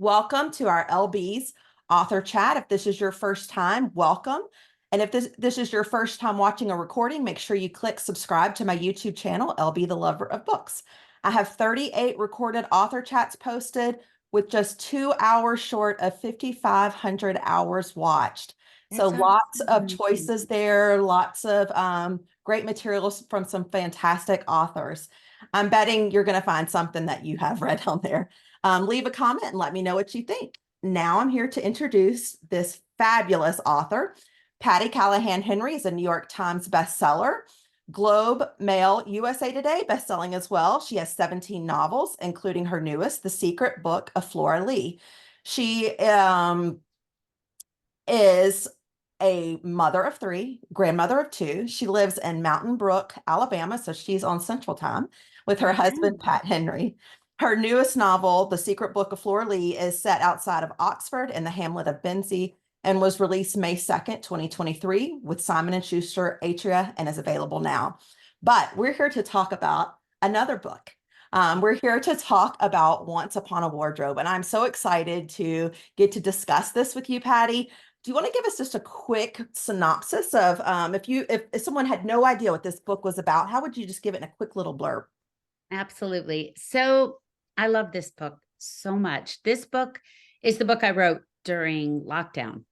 Welcome to our LB's author chat. If this is your first time, welcome. And if this is your first time watching a recording, make sure you click subscribe to my YouTube channel, LB the Lover of Books. I have 38 recorded author chats posted with just 2 hours short of 5,500 hours watched. So That's lots of awesome. choices there, lots of great materials from some fantastic authors. I'm betting you're going to find something that you have read on there. Leave a comment and let me know what you think. Now I'm here to introduce this fabulous author. Patti Callahan Henry is a New York Times bestseller, Globe, Mail, USA Today bestselling as well. She has 17 novels, including her newest, The Secret Book of Flora Lee. She is a mother of three, grandmother of two. She lives in Mountain Brook, Alabama, so she's on Central Time with her husband, Okay. Pat Henry. Her newest novel, The Secret Book of Flora Lee, is set outside of Oxford in the hamlet of Benzie and was released May 2nd, 2023 with Simon & Schuster, Atria, and is available now. But we're here to talk about another book. We're here to talk about Once Upon a Wardrobe, and I'm so excited to get to discuss this with you, Patti. Do you want to give us just a quick synopsis of if someone had no idea what this book was about, how would you just give it in a quick little blurb? Absolutely. So I love this book so much. This book is the book I wrote during lockdown.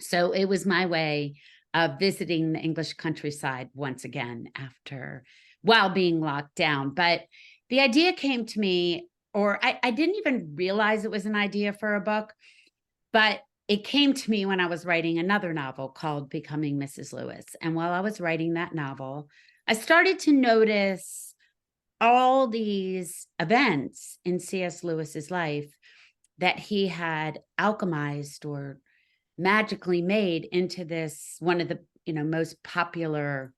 So it was my way of visiting the English countryside once again while being locked down. But the idea came to me, or I didn't even realize it was an idea for a book, but it came to me when I was writing another novel called Becoming Mrs. Lewis. And while I was writing that novel, I started to notice all these events in C.S. Lewis's life that he had alchemized or magically made into this one of the most popular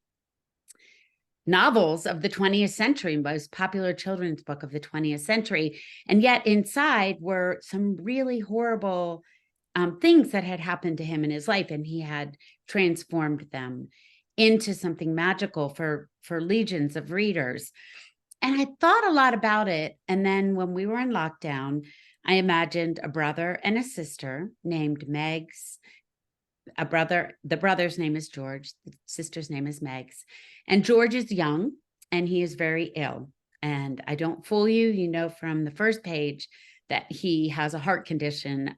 novels of the 20th century, most popular children's book of the 20th century. And yet inside were some really horrible things that had happened to him in his life, and he had transformed them into something magical for legions of readers. And I thought a lot about it. And then when we were in lockdown, I imagined a brother and a sister named Megs. The brother's name is George, the sister's name is Megs. And George is young and he is very ill. And I don't fool you, you know from the first page that he has a heart condition,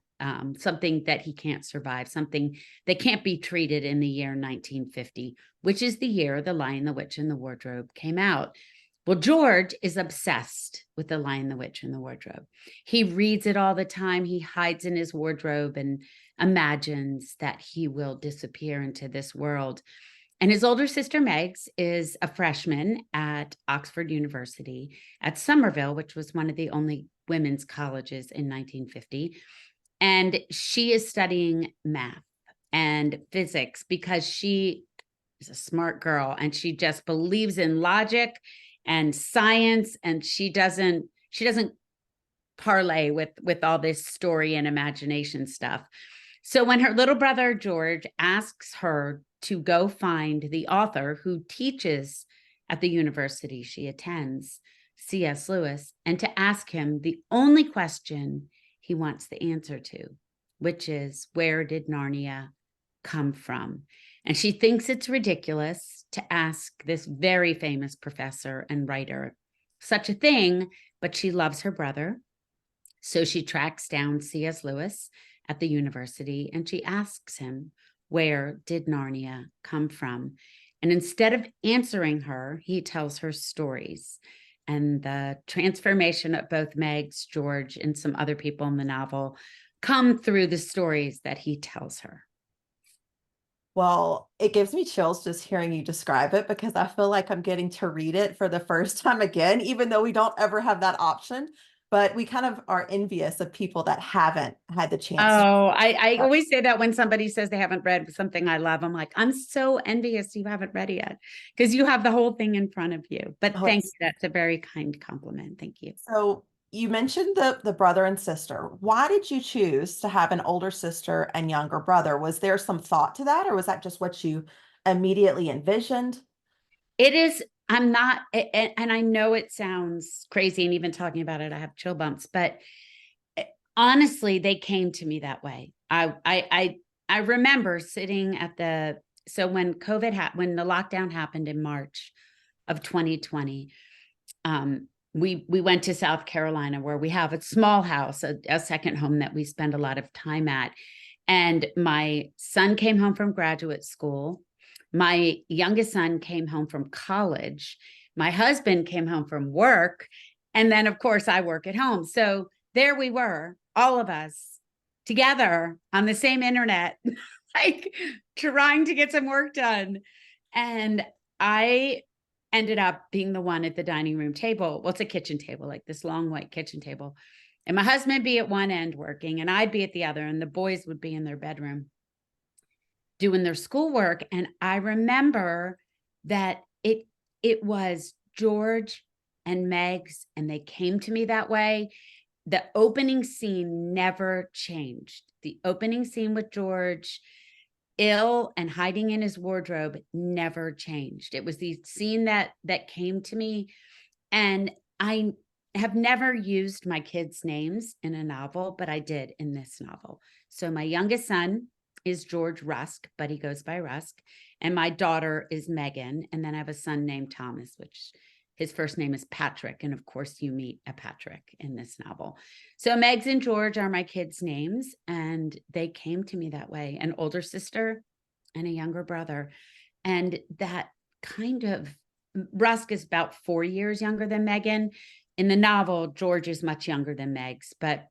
something that he can't survive, something that can't be treated in the year 1950, which is the year The Lion, the Witch, and the Wardrobe came out. Well, George is obsessed with The Lion, the Witch, and the Wardrobe. He reads it all the time. He hides in his wardrobe and imagines that he will disappear into this world. And his older sister, Megs, is a freshman at Oxford University at Somerville, which was one of the only women's colleges in 1950. And she is studying math and physics because she is a smart girl and she just believes in logic and science, and she doesn't parlay with all this story and imagination stuff. So when her little brother George asks her to go find the author who teaches at the university she attends, C.S. Lewis, and to ask him the only question he wants the answer to, which is, where did Narnia come from? And she thinks it's ridiculous to ask this very famous professor and writer such a thing, but she loves her brother. So she tracks down C.S. Lewis at the university and she asks him, where did Narnia come from? And instead of answering her, he tells her stories. And the transformation of both Megs, George, and some other people in the novel come through the stories that he tells her. Well, it gives me chills just hearing you describe it because I feel like I'm getting to read it for the first time again, even though we don't ever have that option. But we kind of are envious of people that haven't had the chance. Oh, I always say that when somebody says they haven't read something I love. I'm like, I'm so envious you haven't read it yet because you have the whole thing in front of you. But Oh, thank you. it's That's a very kind compliment. Thank you. so you mentioned the brother and sister. Why did you choose to have an older sister and younger brother? Was there some thought to that, or was that just what you immediately envisioned? It is, I'm not, and I know it sounds crazy, and even talking about it, I have chill bumps, but Honestly, they came to me that way. I remember sitting at so when when the lockdown happened in March of 2020, we went to South Carolina, where we have a small house, a second home that we spend a lot of time at. And my son came home from graduate school. My youngest son came home from college. My husband came home from work. And then, of course, I work at home. So there we were, all of us together on the same internet, like trying to get some work done. And I ended up being the one at the dining room table. Well, it's a kitchen table, like this long white kitchen table. And my husband be at one end working, and I'd be at the other, and the boys would be in their bedroom doing their schoolwork. And I remember that it was George and Megs, and they came to me that way. The opening scene never changed. The opening scene with George, ill and hiding in his wardrobe, never changed. It was the scene that came to me. And I have never used my kids' names in a novel, but I did in this novel. So my youngest son is George Rusk, but he goes by Rusk. And my daughter is Megan. And then I have a son named Thomas, which his first name is Patrick. And of course, you meet a Patrick in this novel. So Megs and George are my kids' names, and they came to me that way, an older sister and a younger brother. And that kind of, Rusk is about 4 years younger than Megan. In the novel, George is much younger than Megs, but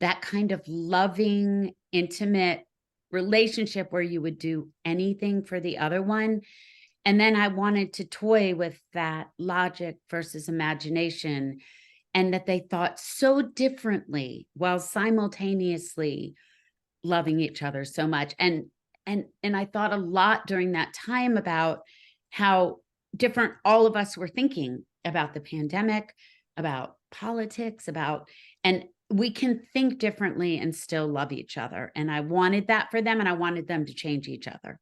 that kind of loving, intimate relationship where you would do anything for the other one. And then I wanted to toy with that logic versus imagination, and that they thought so differently while simultaneously loving each other so much. And I thought a lot during that time about how different all of us were thinking about the pandemic, about politics, and we can think differently and still love each other. And I wanted that for them, and I wanted them to change each other.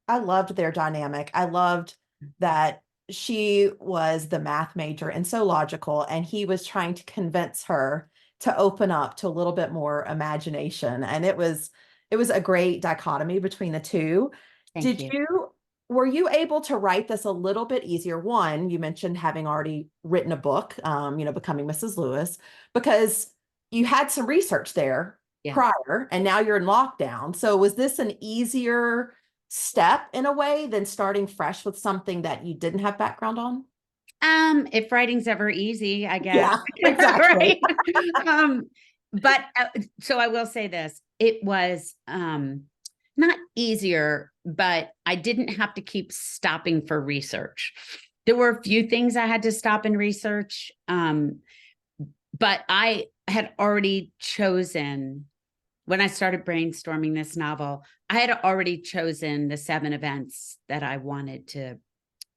I loved their dynamic. I loved that she was the math major and so logical, and he was trying to convince her to open up to a little bit more imagination. And it was a great dichotomy between the two. Thank you. Were you able to write this a little bit easier? One, you mentioned having already written a book, Becoming Mrs. Lewis, because you had some research there Yeah. prior, and now you're in lockdown. So was this an easier step in a way than starting fresh with something that you didn't have background on? If writing's ever easy, I guess. Yeah, exactly. Right? But so I will say this, it was not easier, but I didn't have to keep stopping for research. There were a few things I had to stop and research, but I had already chosen, when I started brainstorming this novel, I had already chosen the 7 events that I wanted to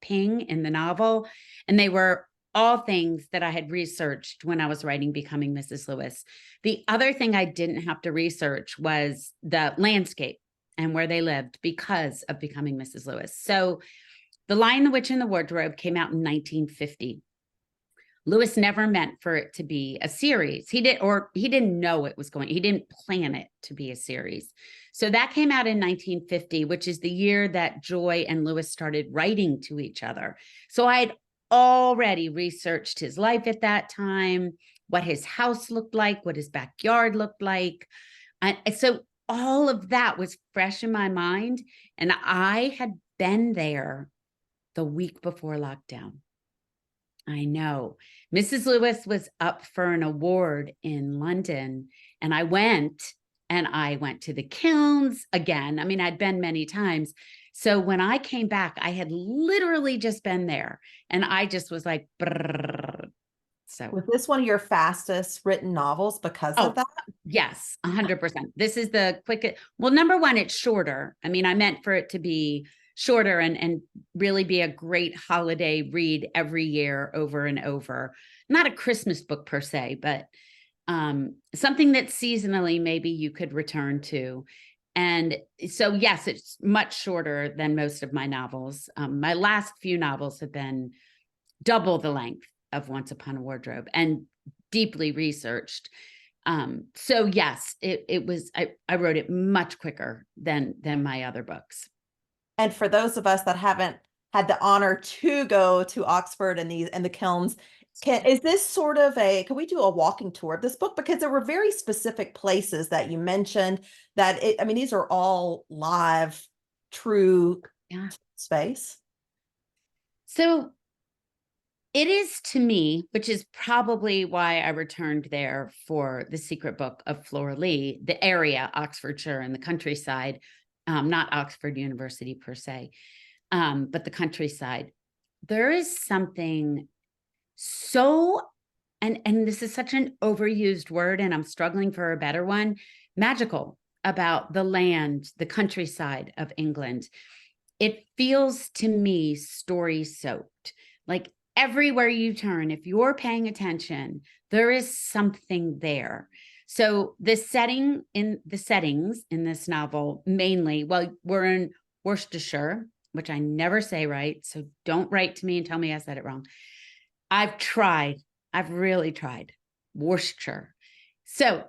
ping in the novel. And they were all things that I had researched when I was writing Becoming Mrs. Lewis. The other thing I didn't have to research was the landscape and where they lived because of Becoming Mrs. Lewis. So The Lion, the Witch, and the Wardrobe came out in 1950. Lewis never meant for it to be a series. He didn't know it was he didn't plan it to be a series. So that came out in 1950, which is the year that Joy and Lewis started writing to each other. So I had already researched his life at that time, what his house looked like, what his backyard looked like. So all of that was fresh in my mind. And I had been there the week before lockdown. I know. Mrs. Lewis was up for an award in London, and I went to the kilns again. I mean, I'd been many times. So when I came back, I had literally just been there, and I just was like, brrr. So Was this one of your fastest written novels because of that? yes, 100%. This is the quickest. Well, number one, it's shorter. I mean, I meant for it to be shorter and really be a great holiday read every year over and over. Not a Christmas book per se, but something that seasonally maybe you could return to. And so, yes, it's much shorter than most of my novels. My last few novels have been double the length of Once Upon a Wardrobe and deeply researched. So yes, it was, I wrote it much quicker than my other books. And for those of us that haven't had the honor to go to Oxford and the kilns, is this sort of can we do a walking tour of this book? Because there were very specific places that you mentioned that I mean, these are all live, true Yeah. space. So it is to me, which is probably why I returned there for The Secret Book of Flora Lee, the area, Oxfordshire and the countryside, not Oxford University per se, but the countryside. There is something so, and this is such an overused word, and I'm struggling for a better one, magical about the land, the countryside of England. It feels to me story soaked. Like everywhere you turn, if you're paying attention, there is something there. So the settings in this novel mainly, well, we're in Worcestershire, which I never say right. So don't write to me and tell me I said it wrong. I've really tried Worcestershire. So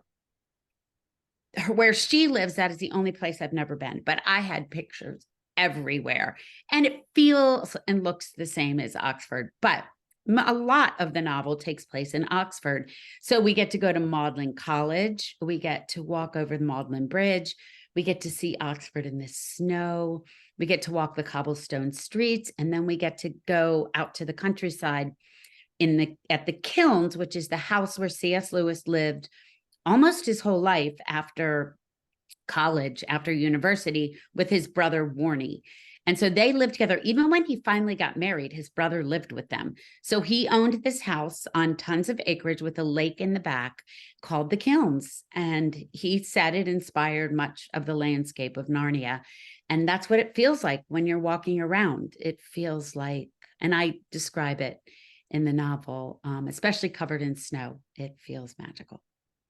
where she lives, that is the only place I've never been, but I had pictures everywhere and it feels and looks the same as Oxford, but a lot of the novel takes place in Oxford. So we get to go to Magdalen College. We get to walk over the Magdalen Bridge. We get to see Oxford in the snow. We get to walk the cobblestone streets. And then we get to go out to the countryside at the Kilns, which is the house where C.S. Lewis lived almost his whole life after college, after university, with his brother Warnie. And so they lived together. Even when he finally got married, his brother lived with them. So he owned this house on tons of acreage with a lake in the back called the Kilns. And he said it inspired much of the landscape of Narnia. And that's what it feels like when you're walking around. It feels like, and I describe it in the novel, especially covered in snow, it feels magical.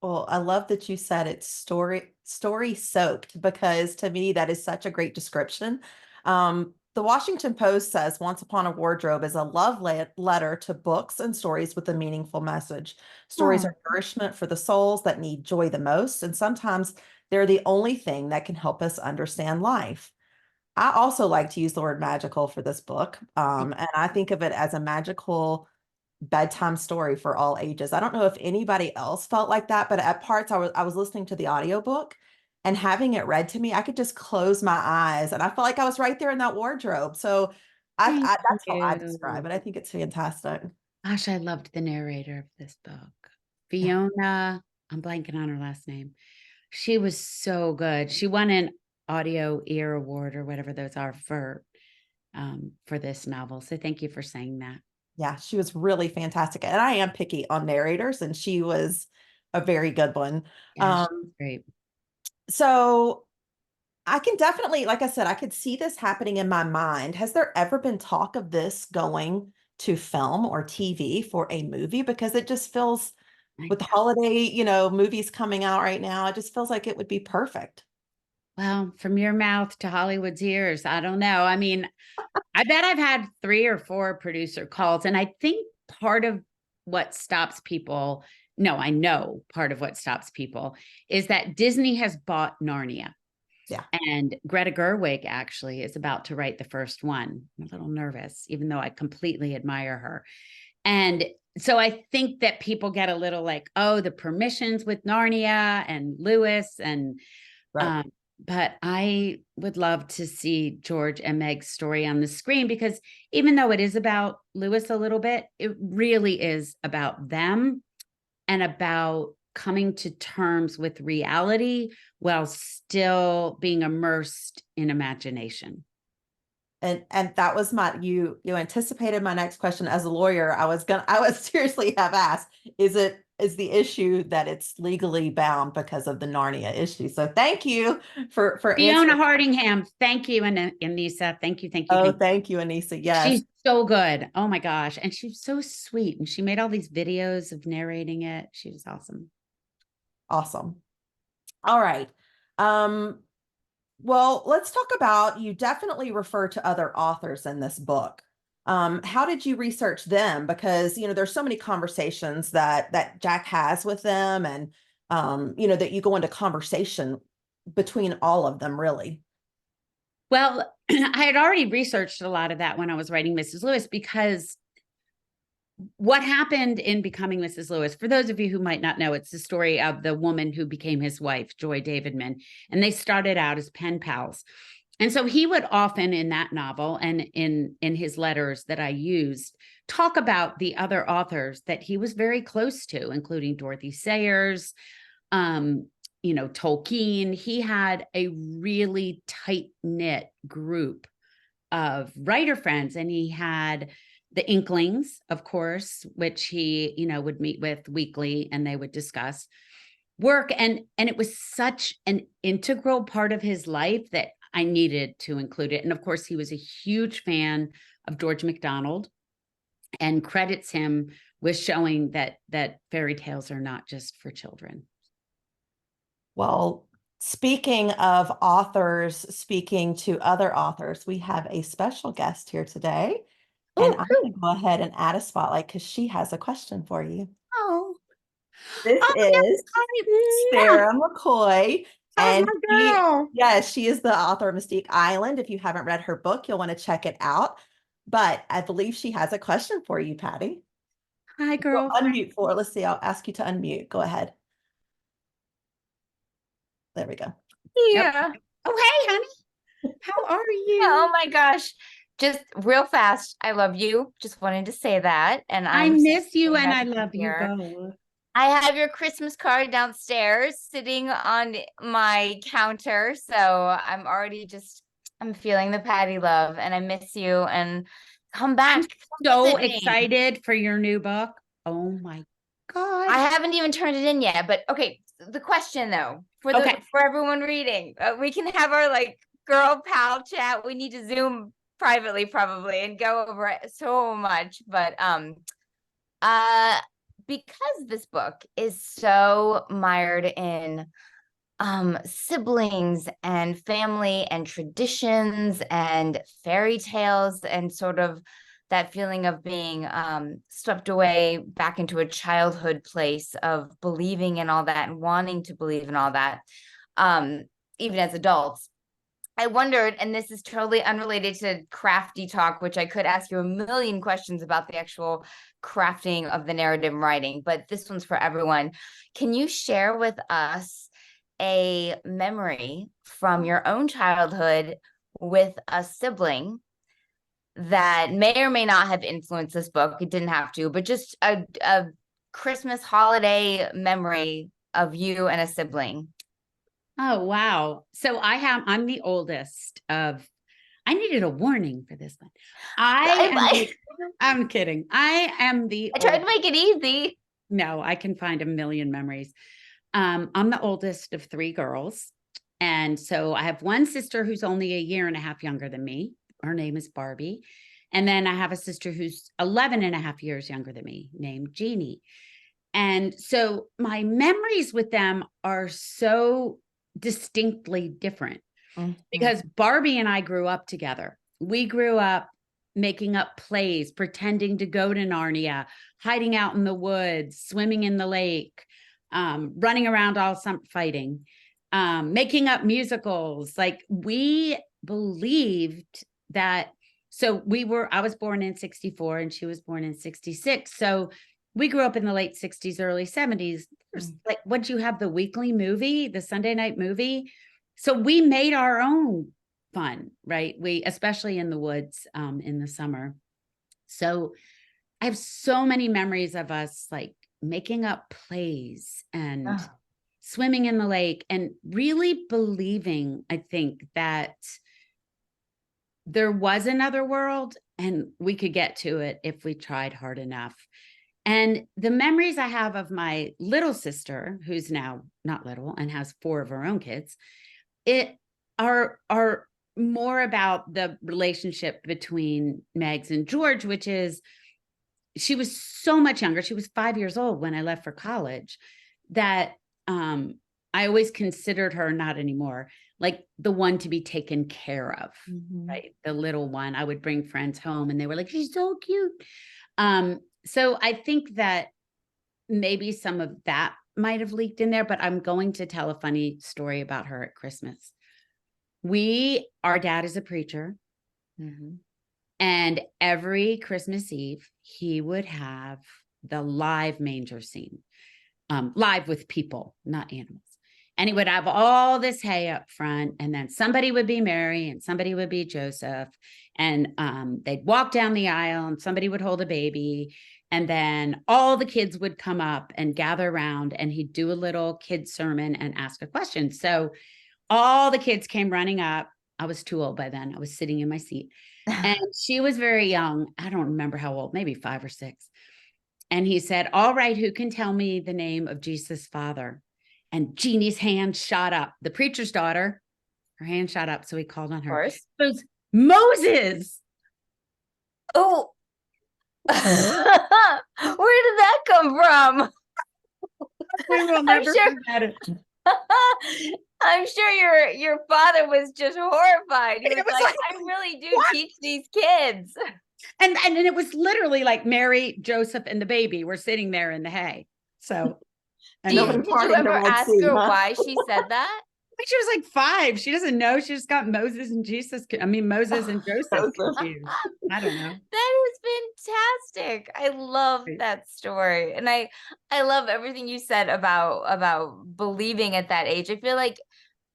Well, I love that you said it's story soaked because to me that is such a great description. The Washington Post says Once Upon a Wardrobe is a love letter to books and stories with a meaningful message. Stories Oh, are nourishment for the souls that need joy the most, and sometimes they're the only thing that can help us understand life. I also like to use the word magical for this book, and I think of it as a magical bedtime story for all ages. I don't know if anybody else felt like that, but at parts I was listening to the audiobook and having it read to me, I could just close my eyes and I felt like I was right there in that wardrobe. So thank that's how I describe you. it. I think it's fantastic. Gosh, I loved the narrator of this book. Fiona, I'm blanking on her last name. She was so good. She won an audio ear award or whatever those are for this novel. So thank you for saying that. Yeah, she was really fantastic. And I am picky on narrators, and she was a very good one. Yeah, she's Um, great. so I can definitely, like I said, I could see this happening in my mind. Has there ever been talk of this going to film or TV for a movie? Because it just feels I with the know. holiday, movies coming out right now, it just feels like it would be perfect. Well, from your mouth to Hollywood's ears, I don't know. I mean, I bet I've had 3 or 4 producer calls, and I think part of what stops people, no, I know part of what stops people is that Disney has bought Narnia. Yeah. And Greta Gerwig actually is about to write the first one. I'm a little nervous, even though I completely admire her. And so I think that people get a little like, oh, the permissions with Narnia and Lewis and Right. um, but I would love to see George and Meg's story on the screen because even though it is about Lewis a little bit, it really is about them and about coming to terms with reality while still being immersed in imagination. And that was you anticipated my next question. As a lawyer, I would seriously have asked, is the issue that it's legally bound because of the Narnia issue? So thank you for Fiona answering. Hardingham, thank you, and Anissa, thank you, thank you, Oh, thank you. thank you, Anissa. Yes. She's so good. Oh my gosh. And she's so sweet. And she made all these videos of narrating it. She was awesome. Awesome. All right. Um, well, let's talk about, you definitely refer to other authors in this book. How did you research them? Because, there's so many conversations that Jack has with them, and that you go into conversation between all of them, really. Well, I had already researched a lot of that when I was writing Mrs. Lewis, because what happened in becoming Mrs. Lewis, for those of you who might not know, it's the story of the woman who became his wife, Joy Davidman, and they started out as pen pals. And so he would often in that novel and in his letters that I used talk about the other authors that he was very close to, including Dorothy Sayers, Tolkien. He had a really tight-knit group of writer friends, and he had the Inklings, of course, which he, would meet with weekly, and they would discuss work. And it was such an integral part of his life that I needed to include it. And of course, he was a huge fan of George MacDonald and credits him with showing that fairy tales are not just for children. Well, speaking of authors speaking to other authors, we have a special guest here today. And I'm going to go ahead and add a spotlight because she has a question for you. Oh, This is Sarah McCoy. And she is the author of Mystique Island. If you haven't read her book, you'll want to check it out. But I believe she has a question for you, Patti. Hi, girl. Unmute for her. Let's see. I'll ask you to unmute. Go ahead. There we go. Yeah. Yep. Oh, hey, honey. How are you? Oh my gosh. Just real fast. I love you. Just wanted to say that. And I miss you and I love you both. I have your Christmas card downstairs sitting on my counter. So I'm feeling the Patti love and I miss you, and come back. I'm so excited for your new book. Oh my God. I haven't even turned it in yet, but okay. The question though, for everyone reading, we can have our girl pal chat. We need to Zoom privately probably and go over it so much, but because this book is so mired in siblings and family and traditions and fairy tales and sort of that feeling of being swept away back into a childhood place of believing in all that and wanting to believe in all that, even as adults. I wondered, and this is totally unrelated to crafty talk, which I could ask you a million questions about the actual crafting of the narrative writing, but this one's for everyone. Can you share with us a memory from your own childhood with a sibling that may or may not have influenced this book? It didn't have to, but just a Christmas holiday memory of you and a sibling. Oh, wow. So I'm the oldest of, I needed a warning for this one. I'm kidding. I tried to make it easy. No, I can find a million memories. I'm the oldest of three girls. And so I have one sister who's only a year and a half younger than me. Her name is Barbie. And then I have a sister who's 11 and a half years younger than me, named Jeannie. And so my memories with them are so distinctly different because Barbie and I grew up together. We grew up making up plays, pretending to go to Narnia, hiding out in the woods, swimming in the lake, running around all fighting, making up musicals. Like, we believed that. So I was born in 1964 and she was born in 1966. So we grew up in the late 60s, early 70s. Like, once you have the weekly movie, the Sunday night movie. So we made our own fun, right? Especially in the woods in the summer. So I have so many memories of us like making up plays and swimming in the lake and really believing, I think, that there was another world and we could get to it if we tried hard enough. And the memories I have of my little sister, who's now not little and has 4 of her own kids, are more about the relationship between Megs and George, which is, she was so much younger. She was 5 years old when I left for college, that I always considered her, not anymore, like the one to be taken care of, right? The little one. I would bring friends home and they were like, she's so cute. So I think that maybe some of that might have leaked in there, but I'm going to tell a funny story about her at Christmas. Our dad is a preacher. Mhm. And every Christmas Eve, he would have the live manger scene, live with people, not animals. And he would have all this hay up front, and then somebody would be Mary and somebody would be Joseph. And they'd walk down the aisle and somebody would hold a baby. And then all the kids would come up and gather around, and he'd do a little kid sermon and ask a question. So all the kids came running up. I was too old by then. I was sitting in my seat. And she was very young. I don't remember how old, maybe 5 or 6. And he said, all right, who can tell me the name of Jesus' father? And Jeannie's hand shot up. The preacher's daughter, her hand shot up. So he called on Of her. course. It was Moses. Oh, where did that come from? We will never sure- forget it. I'm sure your father was just horrified. He was was like, like, I really do what? teach these kids. And it was literally like Mary, Joseph, and the baby were sitting there in the hay. So Did Nobody you parted the ever Red ask Sea, her huh? why she said that? she was like 5. She doesn't know. She just got Moses and Joseph Joseph. confused. I don't know. That is fantastic. I love that story. And I love everything you said about believing at that age. I feel like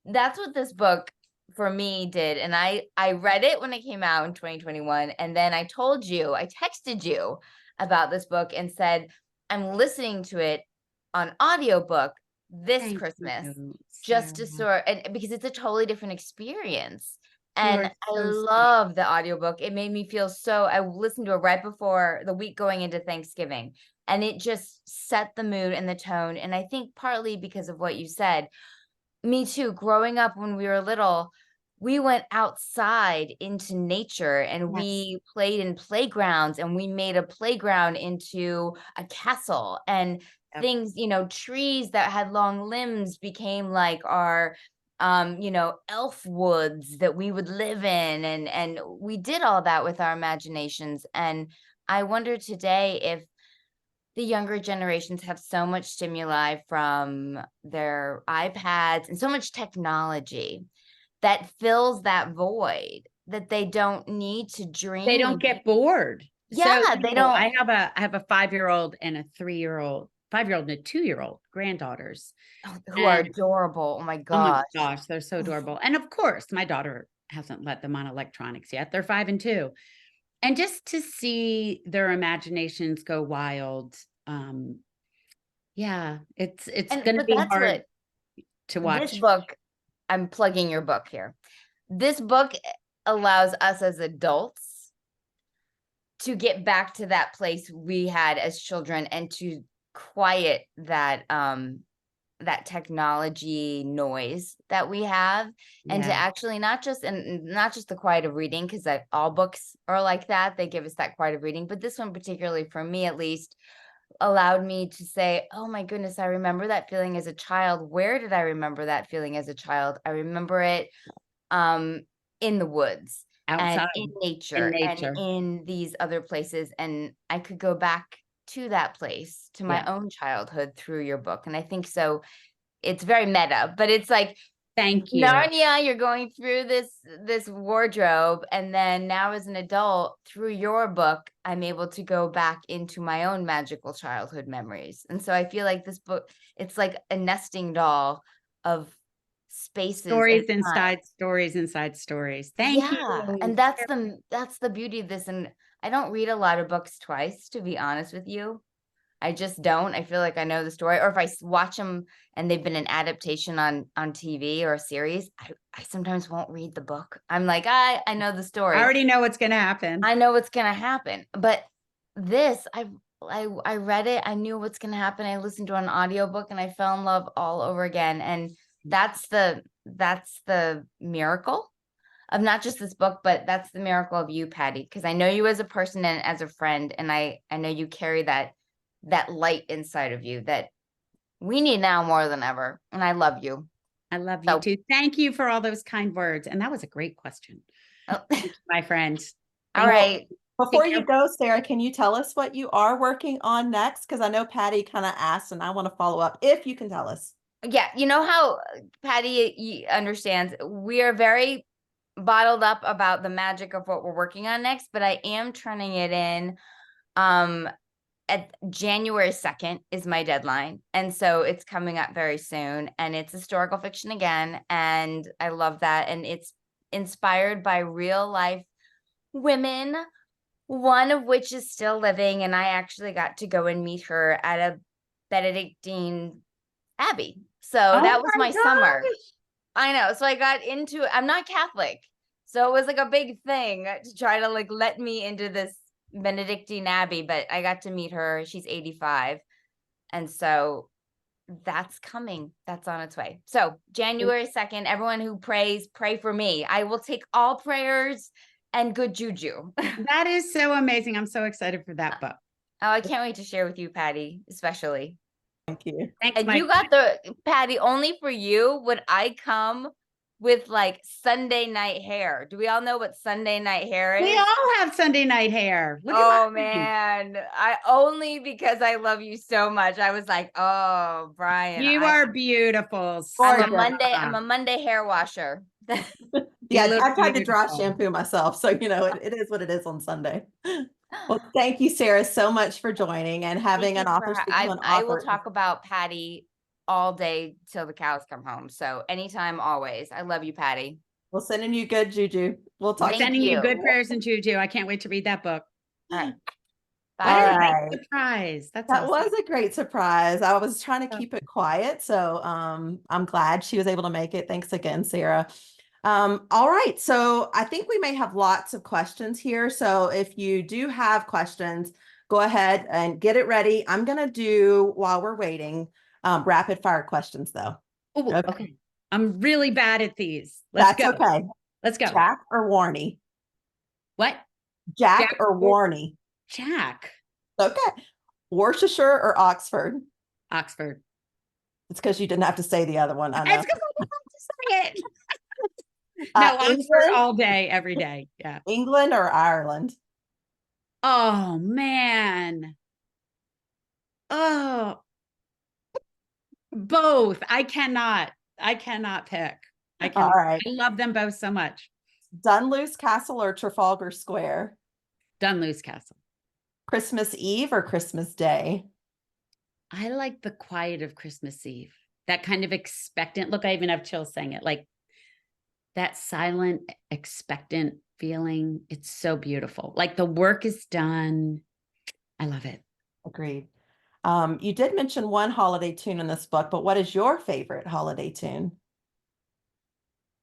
that's what this book for me did. And I read it when it came out in 2021. And then I texted you about this book and said, I'm listening to it on audiobook this Thank Christmas, you, just to Sarah. and because it's a totally different experience. You And are I so sweet. love the audiobook. It made me feel so, I listened to it right before the week going into Thanksgiving, and it just set the mood and the tone. And I think partly because of what you said, me too, growing up when we were little, we went outside into nature and we played in playgrounds, and we made a playground into a castle, and Yep. things, trees that had long limbs became like our elf woods that we would live in, and we did all that with our imaginations. And I wonder today if the younger generations have so much stimuli from their iPads and so much technology that fills that void, that they don't need to dream. They don't get bored. Yeah, So, they don't. I have a 5-year-old and a 3-year-old, 5-year-old and a 2-year-old granddaughters. Who are And- adorable. Oh my Oh my gosh. gosh, they're so adorable. And of course, my daughter hasn't let them on electronics yet. They're 5 and 2. And just to see their imaginations go wild. Yeah, it's going to But be that's hard what to watch. this book, I'm plugging your book here. This book allows us as adults to get back to that place we had as children, and to quiet that that technology noise that we have, and to Yeah. actually not just the quiet of reading, because all books are like that, they give us that quiet of reading, but this one particularly, for me at least, allowed me to say, oh my goodness, I remember that feeling as a child. Where did I remember that feeling as a child? I remember it in the woods Outside, and in nature, and nature. in these other places, and I could go back to that place, to my Yeah. own childhood, through your book. And I think so it's very meta, but it's like, Thank you. Narnia, you're going through this wardrobe, and then now as an adult, through your book, I'm able to go back into my own magical childhood memories. And so I feel like this book, it's like a nesting doll of spaces, Stories and time. inside stories inside stories. Thank you. And that's the beauty of this. And I don't read a lot of books twice, to be honest with you. I just don't. I feel like I know the story, or if I watch them and they've been an adaptation on TV or a series, I sometimes won't read the book. I'm like, I know the story. I already know what's going to happen. I know what's going to happen. But this, I read it. I knew what's going to happen. I listened to an audiobook, and I fell in love all over again. And that's the miracle of not just this book, but that's the miracle of you, Patti, because I know you as a person and as a friend, and I know you carry that light inside of you that we need now more than ever. And I love you. I love you too. Thank you for all those kind words. And that was a great question. Oh. My friend. All right. Before Take you care. go, Sarah, can you tell us what you are working on next? Because I know Patty kind of asked, and I want to follow up if you can tell us. Yeah, you know how Patty understands we are very bottled up about the magic of what we're working on next, but I am turning it in. At January 2nd is my deadline. And so it's coming up very soon. And it's historical fiction again. And I love that. And it's inspired by real life women, one of which is still living. And I actually got to go and meet her at a Benedictine Abbey. So Oh that was my summer. gosh. I know. So I got into it. I'm not Catholic. So it was like a big thing to try to like let me into this Benedictine Abbey, but I got to meet her. She's 85. And so that's coming. That's on its way. So January 2nd, everyone who prays, pray for me. I will take all prayers and good juju. That is so amazing. I'm so excited for that book. Oh, I can't wait to share with you, Patty, especially. Thank you. Thanks, And Mike. you got the, Patty, only for you would I come with like Sunday night hair. Do we all know what Sunday night hair is? We all have Sunday night hair. What do you Oh want? man, I only because I love you so much. I was like, oh, Brian, You are beautiful. I'm a Gorgeous. Monday hair washer. Yeah, look I've had to dry beautiful. shampoo myself, so it is what it is on Sunday. Well, thank you, Sarah, so much for joining and having Thank an you author for- speak to an I will author. talk about Patty all day till the cows come home. So anytime, always. I love you, Patty. We're sending you good juju. We'll talk. Thank Sending you you. good prayers and juju. I can't wait to read that book. All right. What Bye. a All great right. surprise. That's That awesome. was a great surprise. I was trying to keep it quiet, so I'm glad she was able to make it. Thanks again, Sarah. All right, so I think we may have lots of questions here. So if you do have questions, go ahead and get it ready. I'm gonna do while we're waiting, rapid fire questions though. Oh, Okay. okay. I'm really bad at these. Let's That's go. okay. Let's go. Jack or Warney? What? Jack or Warney? Jack. Okay. Worcestershire or Oxford? Oxford. It's because you didn't have to say the other one. I know. It's because I didn't have to say it. No, Oxford England? all day, every day. Yeah. England or Ireland? Oh man. Oh, both. I cannot pick. I All can. right. I love them both so much. Dunluce Castle or Trafalgar Square? Dunluce Castle. Christmas Eve or Christmas Day? I like the quiet of Christmas Eve. That kind of expectant look. I even have chills saying it. Like that silent, expectant feeling. It's so beautiful. Like the work is done. I love it. Agreed. You did mention one holiday tune in this book, but what is your favorite holiday tune?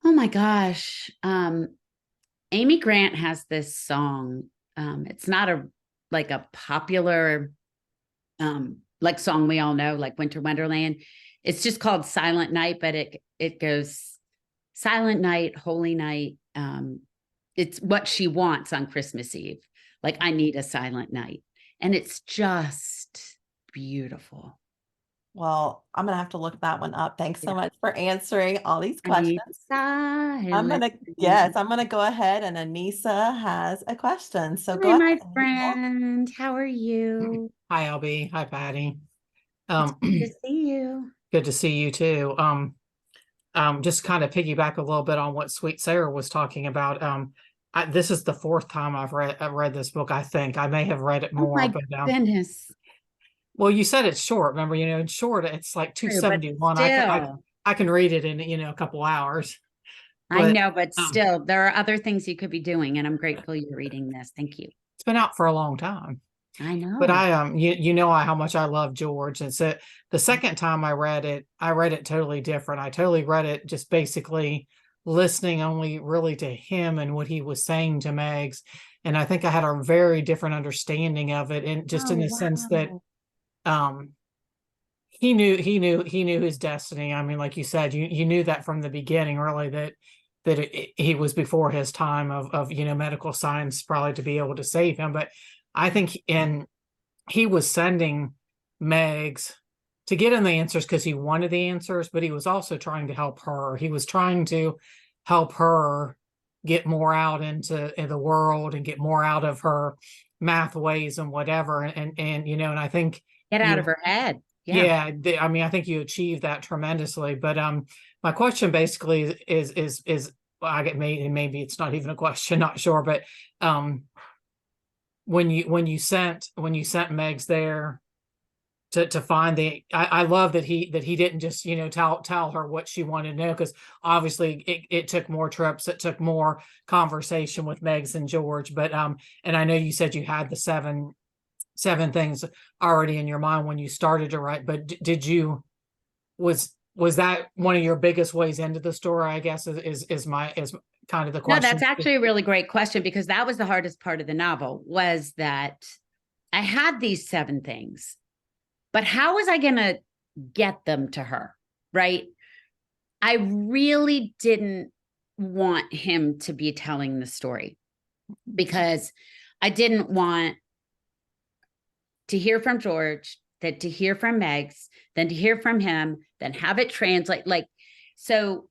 Oh my gosh. Amy Grant has this song. It's not like a popular like song we all know, like Winter Wonderland. It's just called Silent Night, but it goes Silent Night, Holy Night. It's what she wants on Christmas Eve. Like I need a silent night. And it's just beautiful. Well, I'm gonna have to look that one up. Thanks so much for answering all these questions. I'm gonna go ahead, and Anissa has a question. So go Hi, my ahead, Anissa. friend. How are you? Hi, Albie. Hi, Patty. It's good to see you. Good to see you too. Just kind of piggyback a little bit on what Sweet Sarah was talking about. This is the fourth time I've read this book. I think I may have read it more, Oh my but goodness. well, you said it's short. Remember, in short, it's like True, but 271. still. I can read it in a couple hours. I But, know, but still, there are other things you could be doing, and I'm grateful you're reading this. Thank you. it's been out for a long time. I know. But you know how much I love George. And so the second time I read it totally different. I totally read it just basically listening only really to him and what he was saying to Megs. And I think I had a very different understanding of it, and just in the sense that he knew his destiny. I mean, like you said, you knew that from the beginning, really, that he was before his time of medical science probably to be able to save him. But I think he was sending Megs to get him the answers because he wanted the answers, but he was also trying to help her. He was trying to help her get more out in the world and get more out of her math ways and whatever. And you know, and I think Get out of her head. Yeah. I mean, I think you achieved that tremendously. But my question basically is well, I get maybe it's not even a question, not sure, but when you sent Megs there to find I love that he didn't just, you know, tell her what she wanted to know, because obviously it took more trips, it took more conversation with Megs and George. But and I know you said you had the seven things already in your mind when you started to write, but did you was that one of your biggest ways into the story, I guess, is kind of the question. No, that's actually a really great question, because that was the hardest part of the novel, was that I had these 7 things, but how was I going to get them to her? Right. I really didn't want him to be telling the story, because I didn't want to hear from George, then to hear from Megs, then to hear from him, then have it translate. Like, so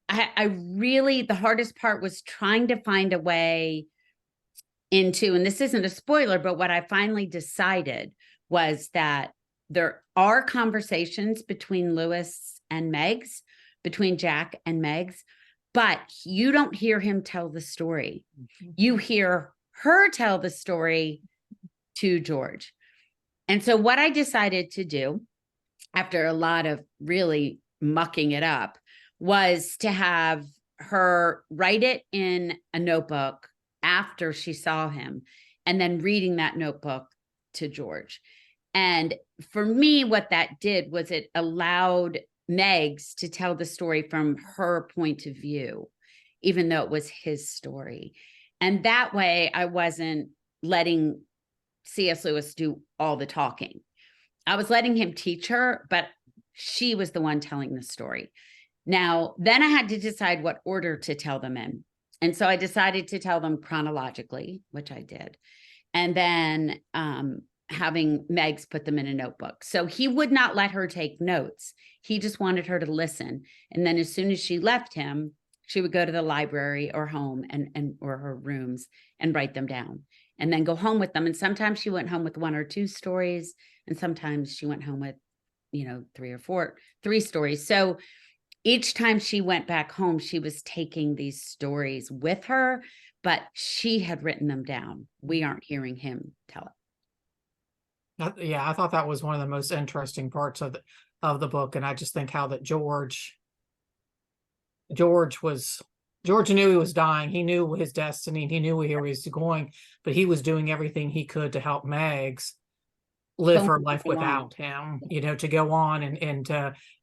I really, the hardest part was trying to find a way into, and this isn't a spoiler, but what I finally decided was that there are conversations between Lewis and Megs, between Jack and Megs, but you don't hear him tell the story. You hear her tell the story to George. And so what I decided to do, after a lot of really mucking it up, was to have her write it in a notebook after she saw him, and then reading that notebook to George. And for me, what that did was it allowed Megs to tell the story from her point of view, even though it was his story. And that way I wasn't letting C.S. Lewis do all the talking. I was letting him teach her, but she was the one telling the story. Now, then I had to decide what order to tell them in. And so I decided to tell them chronologically, which I did. And then having Megs put them in a notebook. So he would not let her take notes. He just wanted her to listen. And then as soon as she left him, she would go to the library or home or her rooms and write them down, and then go home with them. And sometimes she went home with 1 or 2 stories. And sometimes she went home with, 3 stories. So each time she went back home, she was taking these stories with her, but she had written them down. We aren't hearing him tell it. Yeah, I thought that was one of the most interesting parts of the book. And I just think how that George knew he was dying. He knew his destiny. He knew where he was going, but he was doing everything he could to help Megs live her life without him, to go on. And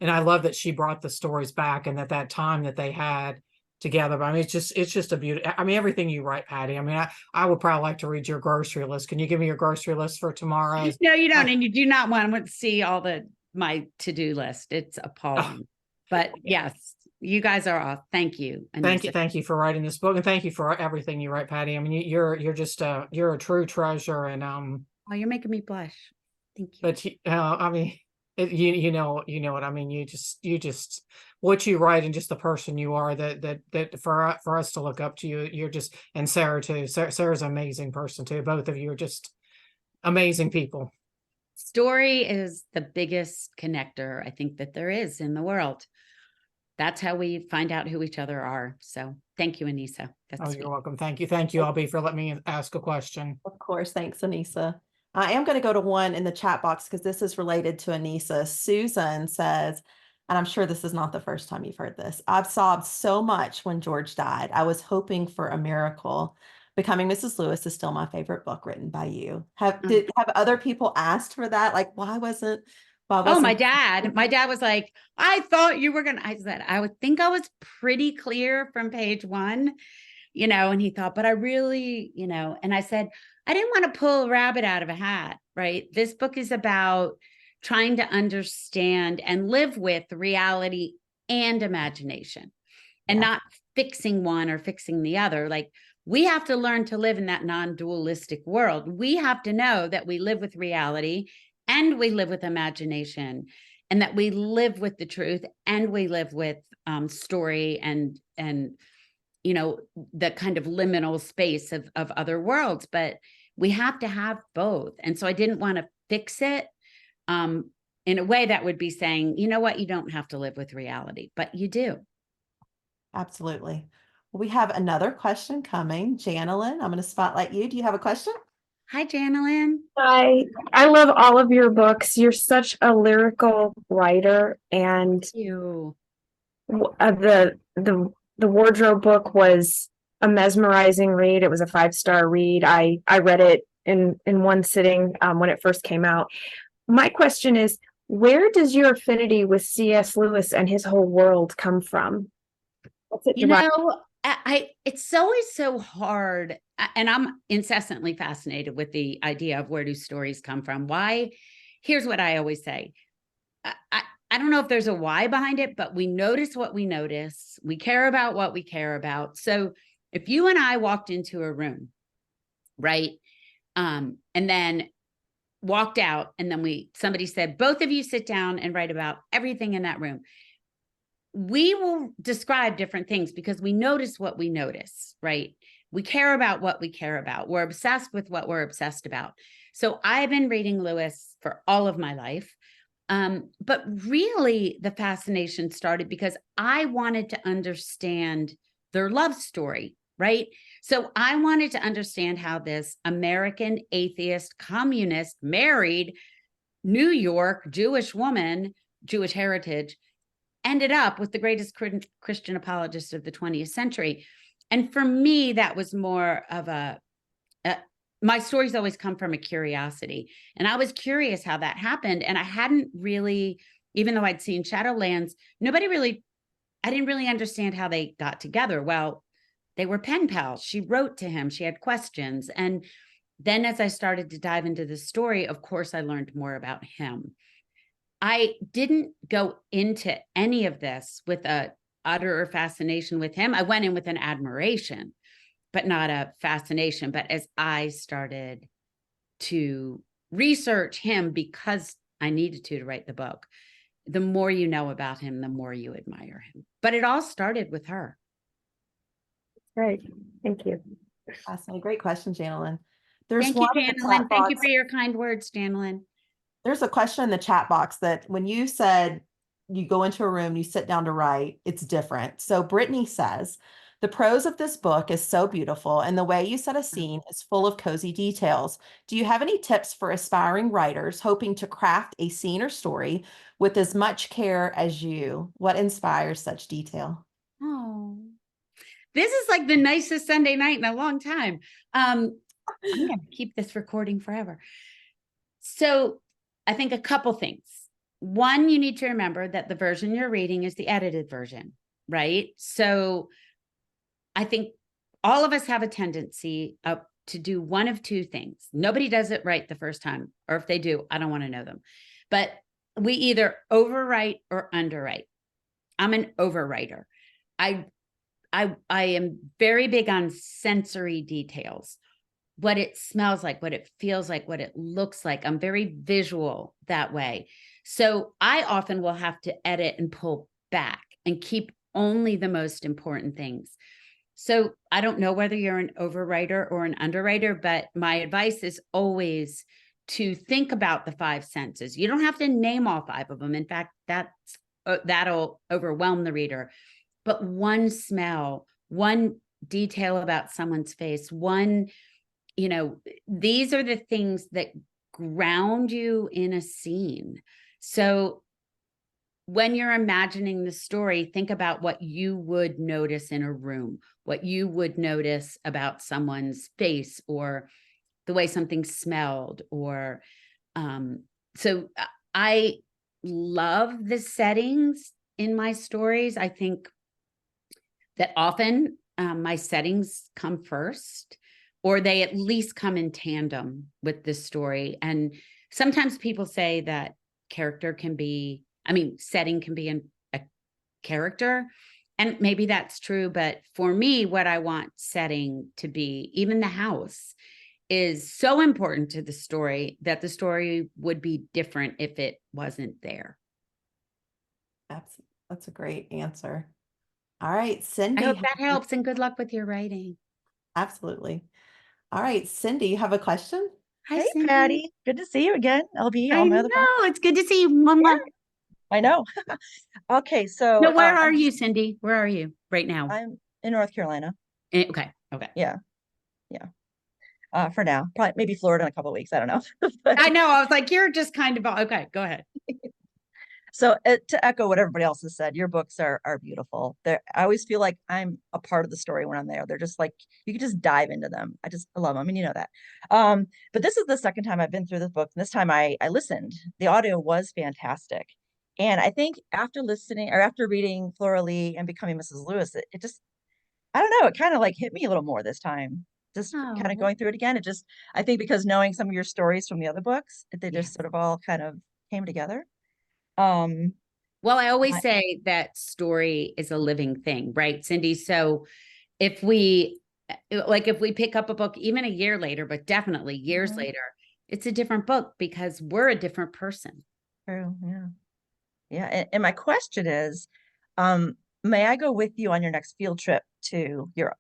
I love that she brought the stories back, and that time that they had together. But I mean, it's just a beauty. I mean, everything you write, Patty. I mean, I would probably like to read your grocery list. Can you give me your grocery list for tomorrow? No, you don't. And you do not want to see all my to-do list. It's appalling. But yes, you guys are off. Thank you. Anissa. Thank you for writing this book, and thank you for everything you write, Patty. I mean, you're just you're a true treasure. And oh, you're making me blush. Thank you. But I mean, you know what I mean. You just what you write, and just the person you are. That for us to look up to you. You're just, and Sarah too. Sarah's an amazing person too. Both of you are just amazing people. Story is the biggest connector, I think, that there is in the world. That's how we find out who each other are. So thank you, Anissa. You're welcome. Thank you, Albie, for letting me ask a question. Of course. Thanks, Anissa. I am going to go to one in the chat box because this is related to Anissa. Susan says, and I'm sure this is not the first time you've heard this, I've sobbed so much when George died. I was hoping for a miracle. Becoming Mrs. Lewis is still my favorite book written by you. Have other people asked for that? Like, why wasn't my dad was like, I thought you were going to, I said, I would think I was pretty clear from page 1, and he thought, but I really, and I said, I didn't want to pull a rabbit out of a hat, right? This book is about trying to understand and live with reality and imagination, and not fixing one or fixing the other. Like, we have to learn to live in that non-dualistic world. We have to know that we live with reality and we live with imagination, and that we live with the truth and we live with story and you know, the kind of liminal space of other worlds, but we have to have both. And so I didn't want to fix it in a way that would be saying, you know what, you don't have to live with reality, but you do. Absolutely. We have another question coming. Janelyn, I'm going to spotlight you. Do you have a question? Hi, Janelyn. I love all of your books. You're such a lyrical writer, and You. the wardrobe book was a mesmerizing read. It was a 5-star read. I read it in one sitting when it first came out. My question is, where does your affinity with C.S. Lewis and his whole world come from? What's it You derived- know, it's always so hard, and I'm incessantly fascinated with the idea of where do stories come from? Why? Here's what I always say. I don't know if there's a why behind it, but we notice what we notice. We care about what we care about. So if you and I walked into a room, right, and then walked out, and then somebody said, both of you sit down and write about everything in that room, we will describe different things because we notice what we notice, right? We care about what we care about. We're obsessed with what we're obsessed about. So I've been reading Lewis for all of my life. But really the fascination started because I wanted to understand their love story, right? So I wanted to understand how this American atheist communist married New York Jewish woman, Jewish heritage, ended up with the greatest Christian apologist of the 20th century. And for me, that was more of my stories always come from a curiosity. And I was curious how that happened. And I hadn't really, even though I'd seen Shadowlands, I didn't really understand how they got together. Well, they were pen pals. She wrote to him. She had questions. And then as I started to dive into the story, of course, I learned more about him. I didn't go into any of this with a utter fascination with him. I went in with an admiration, but not a fascination. But as I started to research him because I needed to write the book, the more you know about him, the more you admire him. But it all started with her. Great. Thank you. Fascinating. Great question, Janelyn. Thank you, Janelyn. Thank you for your kind words, Janelyn. There's a question in the chat box that when you said you go into a room, you sit down to write, it's different. So Brittany says, the prose of this book is so beautiful, and the way you set a scene is full of cozy details. Do you have any tips for aspiring writers hoping to craft a scene or story with as much care as you? What inspires such detail? Oh, this is like the nicest Sunday night in a long time. I'm going to keep this recording forever. So I think a couple things. One, you need to remember that the version you're reading is the edited version, right? So I think all of us have a tendency to do one of two things. Nobody does it right the first time, or if they do, I don't want to know them. But we either overwrite or underwrite. I'm an overwriter. I am very big on sensory details. What it smells like, what it feels like, what it looks like. I'm very visual that way. So I often will have to edit and pull back and keep only the most important things. So I don't know whether you're an overwriter or an underwriter, but my advice is always to think about the 5 senses. You don't have to name all 5 of them. In fact, that'll overwhelm the reader. But one smell, one detail about someone's face, these are the things that ground you in a scene. So when you're imagining the story, think about what you would notice in a room, what you would notice about someone's face or the way something smelled, or so I love the settings in my stories. I think that often my settings come first, or they at least come in tandem with the story. And sometimes people say that setting can be a character. And maybe that's true. But for me, what I want setting to be, even the house, is so important to the story that the story would be different if it wasn't there. That's a great answer. All right, Cindy. I hope that helps, and good luck with your writing. Absolutely. All right, Cindy, you have a question? Hi, Hey, Cindy. Patty. Good to see you again. LB I on my know, other phone. it's good to see you, Mama. I know. Okay, so No, where are you, Cindy? Where are you right now? I'm in North Carolina. Okay. Yeah. For now, probably maybe Florida in a couple of weeks. I don't know. But- I know. I was like, you're just kind of okay. Go ahead. So to echo what everybody else has said, your books are beautiful. I always feel like I'm a part of the story when I'm there. They're just like you can just dive into them. I love them, and you know that. But this is the second time I've been through this book. And this time I listened. The audio was fantastic, and I think after listening or after reading Flora Lee and Becoming Mrs. Lewis, it just I don't know. It kind of like hit me a little more this time. Just kind Oh. of going through it again. I think because knowing some of your stories from the other books, they just Yes. sort of all kind of came together. Well, I always I- say that story is a living thing, right, Cindy? So if we pick up a book even a year later, but definitely years Mhm. later, it's a different book because we're a different person. True. Yeah. Yeah. And my question is, may I go with you on your next field trip to Europe?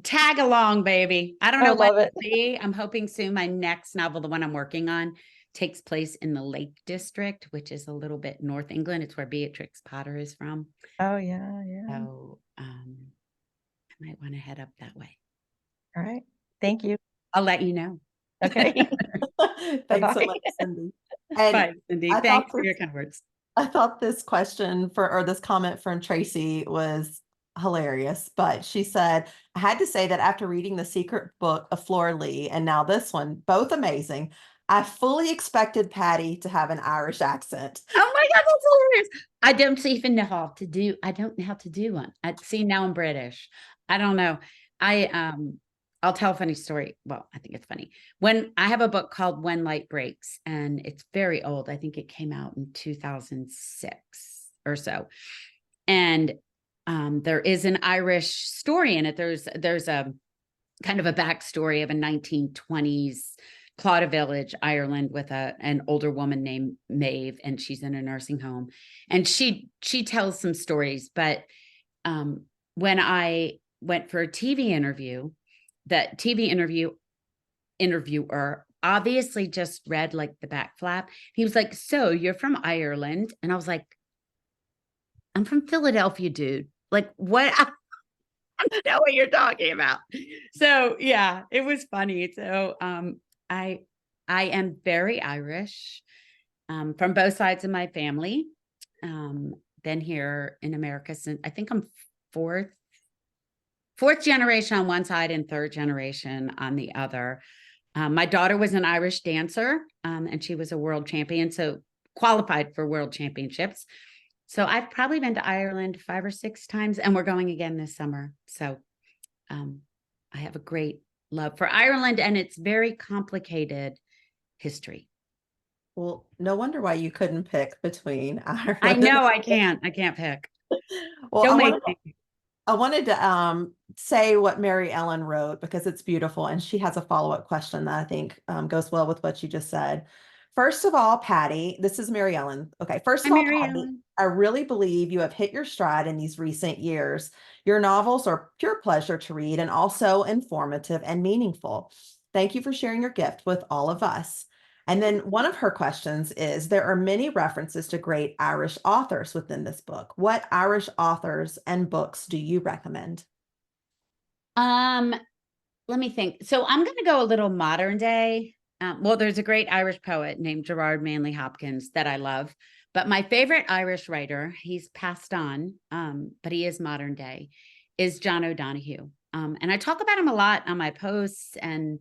Tag along, baby. I don't I know when love it. it'll be. I'm hoping soon. My next novel, the one I'm working on, takes place in the Lake District, which is a little bit North England. It's where Beatrix Potter is from. Oh yeah. Yeah. So I might want to head up that way. All right. Thank you. I'll let you know. Okay. Thanks so Bye. much, Cindy. And Bye, Cindy. I Thanks thought for your this- kind words. I thought this question or this comment from Tracy was hilarious, but she said, I had to say that after reading The Secret Book of Flora Lee and now this one, both amazing, I fully expected Patti to have an Irish accent. Oh my God, that's hilarious. I don't even know how to do. I don't know how to do one. I see now I'm British. I don't know. I'll tell a funny story. Well, I think it's funny. When I have a book called When Light Breaks, and it's very old. I think it came out in 2006 or so. And there is an Irish story in it. There's a kind of a backstory of a 1920s Clauda Village, Ireland, with an older woman named Maeve, and she's in a nursing home. And she tells some stories. But when I went for a TV interview, that TV interviewer obviously just read like the back flap. He was like, "So you're from Ireland?" And I was like, "I'm from Philadelphia, dude. Like, what?" I don't know what you're talking about. So yeah, it was funny. So I am very Irish from both sides of my family. Been here in America since I think I'm fourth generation on one side and third generation on the other. My daughter was an Irish dancer, and she was a world champion, so qualified for world championships. So I've probably been to Ireland 5 or 6 times, and we're going again this summer. So I have a great love for Ireland and its very complicated history. Well, no wonder why you couldn't pick between Ireland. I know I can't pick. Well, Don't I make wanted, me. I wanted to say what Mary Ellen wrote because it's beautiful, and she has a follow-up question that I think goes well with what you just said. First of all, Patti, this is Mary Ellen. Okay, first of Hi, all, Mary Patti, Ellen. I really believe you have hit your stride in these recent years. Your novels are pure pleasure to read and also informative and meaningful. Thank you for sharing your gift with all of us. And then one of her questions is, there are many references to great Irish authors within this book. What Irish authors and books do you recommend? Let me think. So I'm going to go a little modern day. Well, there's a great Irish poet named Gerard Manley Hopkins that I love. But my favorite Irish writer, he's passed on, but he is modern day, is John O'Donoghue. And I talk about him a lot on my posts. And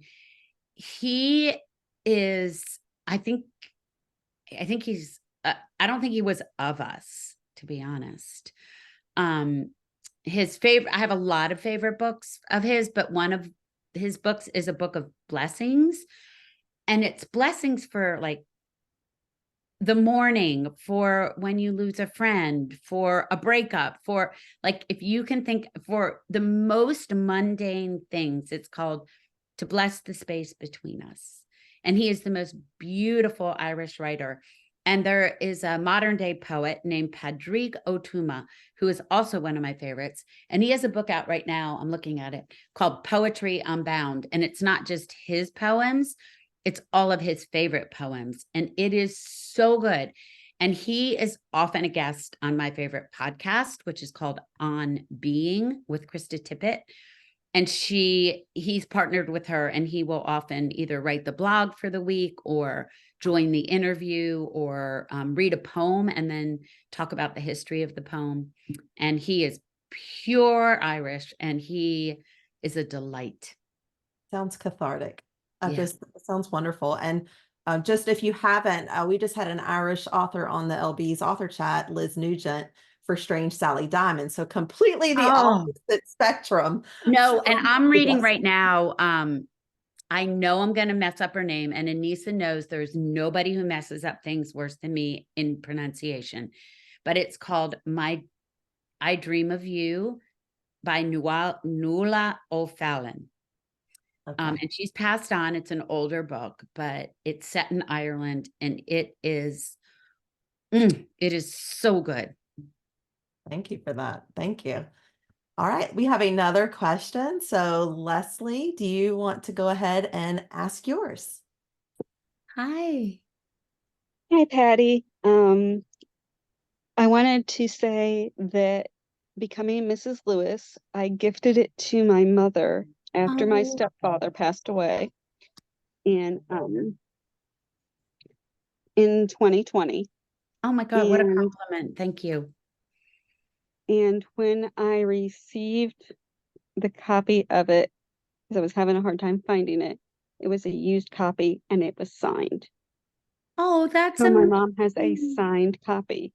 he is, I think he's, I don't think he was of us, to be honest. His favorite, I have a lot of favorite books of his, but one of his books is a book of blessings. And it's blessings for like the mourning, for when you lose a friend, for a breakup, for like, if you can think for the most mundane things, it's called To Bless the Space Between Us. And he is the most beautiful Irish writer. And there is a modern day poet named Padraig Otuma, who is also one of my favorites. And he has a book out right now, I'm looking at it, called Poetry Unbound. And it's not just his poems, it's all of his favorite poems. And it is so good. And he is often a guest on my favorite podcast, which is called On Being with Krista Tippett. And he's partnered with her, and he will often either write the blog for the week or join the interview or read a poem and then talk about the history of the poem. And he is pure Irish, and he is a delight. Sounds cathartic. Yeah. Just sounds wonderful. And just if you haven't, we just had an Irish author on the LB's author chat, Liz Nugent, for Strange Sally Diamond. So completely the Oh. opposite spectrum. No, and I'm reading Yes. right now. I know I'm going to mess up her name, and Anissa knows there's nobody who messes up things worse than me in pronunciation, but it's called I Dream of You by Nuala O'Fallon. Okay. And she's passed on. It's an older book, but it's set in Ireland, and it is so good. Thank you for that. Thank you. All right, we have another question. So Leslie, do you want to go ahead and ask yours? Hi. Hi, Patty. I wanted to say that becoming Mrs. Lewis, I gifted it to my mother after my Oh. stepfather passed away in 2020. Oh my God, what a And- compliment. Thank you. And when I received the copy of it, because I was having a hard time finding it, it was a used copy and it was signed. Oh, that's So my mom has a amazing. signed copy